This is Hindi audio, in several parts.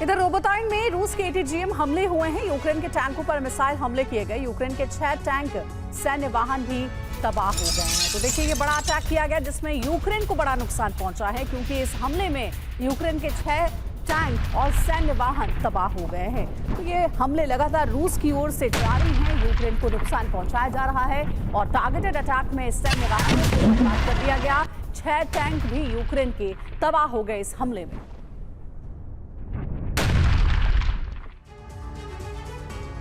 इधर रोबोटाइन में रूस के एटीजीएम हमले हुए हैं। यूक्रेन के टैंकों पर मिसाइल हमले किए गए। यूक्रेन के 6 टैंक सैन्य वाहन भी तबाह हो गए हैं। तो देखिए, ये बड़ा अटैक किया गया जिसमें यूक्रेन को बड़ा नुकसान पहुंचा है, क्योंकि इस हमले में यूक्रेन के 6 टैंक और सैन्य वाहन तबाह हो गए हैं। तो ये हमले लगातार रूस की ओर से जारी हैं। यूक्रेन को नुकसान पहुंचाया जा रहा है और टारगेटेड अटैक में सैन्य वाहनों को बर्बाद कर दिया गया। 6 टैंक भी यूक्रेन के तबाह हो गए इस हमले में।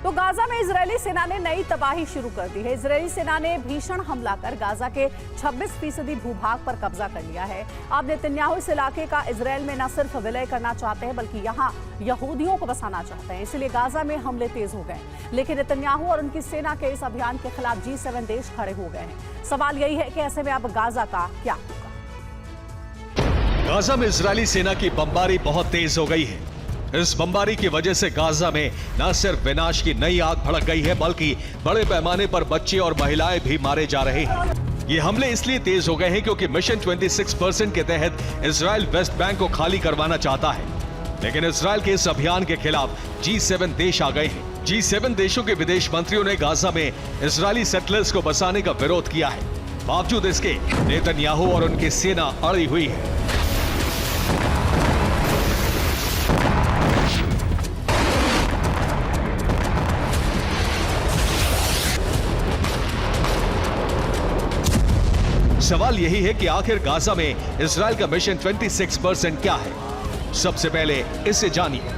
तो गाजा में इजरायली सेना ने नई तबाही शुरू कर दी है। इजरायली सेना ने भीषण हमला कर गाजा के 26% भूभाग पर कब्जा कर लिया है। अब नेतन्याहू इस इलाके का इजरायल में न सिर्फ विलय करना चाहते हैं, बल्कि यहां यहूदियों को बसाना चाहते हैं। इसलिए गाजा में हमले तेज हो गए। लेकिन नेतन्याहू और उनकी सेना के इस अभियान के खिलाफ G7 देश खड़े हो गए हैं। सवाल यही है कि ऐसे में अब गाजा का क्या होगा। गाजा में इजरायली सेना की बमबारी बहुत तेज हो गई है। इस बमबारी की वजह से गाजा में न सिर्फ विनाश की नई आग भड़क गई है, बल्कि बड़े पैमाने पर बच्चे और महिलाएं भी मारे जा रहे हैं। ये हमले इसलिए तेज हो गए हैं क्योंकि मिशन 26% के तहत इजरायल वेस्ट बैंक को खाली करवाना चाहता है। लेकिन इजरायल के इस अभियान के खिलाफ G7 देश आ गए हैं। G7 देशों के विदेश मंत्रियों ने गाजा में इजरायली सेटलर्स को बसाने का विरोध किया है। बावजूद इसके नेतन्याहू और उनकी सेना अड़ी हुई है। सवाल यही है कि आखिर गाजा में इजरायल का मिशन 26% क्या है। सबसे पहले इससे जानिए।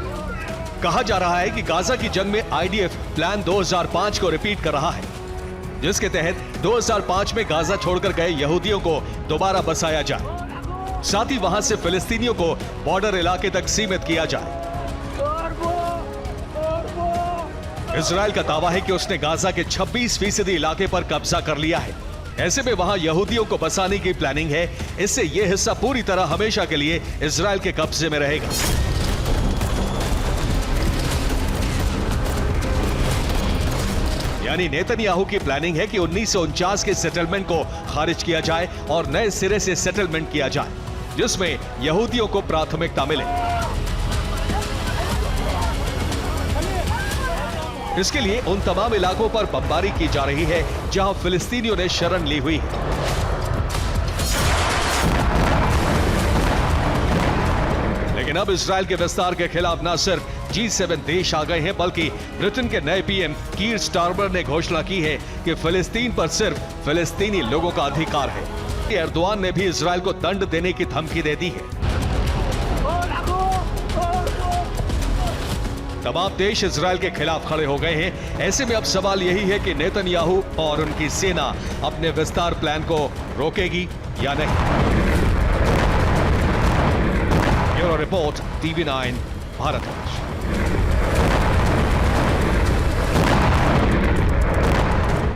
कहा जा रहा है कि गाजा की जंग में IDF प्लान 2005 को रिपीट कर रहा है, जिसके तहत 2005 में गाजा छोड़कर गए यहूदियों को दोबारा बसाया जाए, साथ ही वहां से फिलिस्तीनियों को बॉर्डर इलाके तक सीमित किया जाए। इजरायल का दावा है कि उसने गाजा के 26% इलाके पर कब्जा कर लिया है। ऐसे में वहां यहूदियों को बसाने की प्लानिंग है। इससे यह हिस्सा पूरी तरह हमेशा के लिए इजरायल के कब्जे में रहेगा। यानी नेतन्याहू की प्लानिंग है कि 1949 के सेटलमेंट को खारिज किया जाए और नए सिरे से सेटलमेंट किया जाए, जिसमें यहूदियों को प्राथमिकता मिले। इसके लिए उन तमाम इलाकों पर बमबारी की जा रही है जहां फिलिस्तीनियों ने शरण ली हुई है। लेकिन अब इजरायल के विस्तार के खिलाफ न सिर्फ G7 देश आ गए हैं, बल्कि ब्रिटेन के नए PM कीर स्टारमर ने घोषणा की है कि फिलिस्तीन पर सिर्फ फिलिस्तीनी लोगों का अधिकार है। एर्दोआन ने भी इजरायल को दंड देने की धमकी दे दी है। तमाम देश इजरायल के खिलाफ खड़े हो गए हैं। ऐसे में अब सवाल यही है कि नेतन्याहू और उनकी सेना अपने विस्तार प्लान को रोकेगी या नहीं। Bureau report, TV9 Bharat.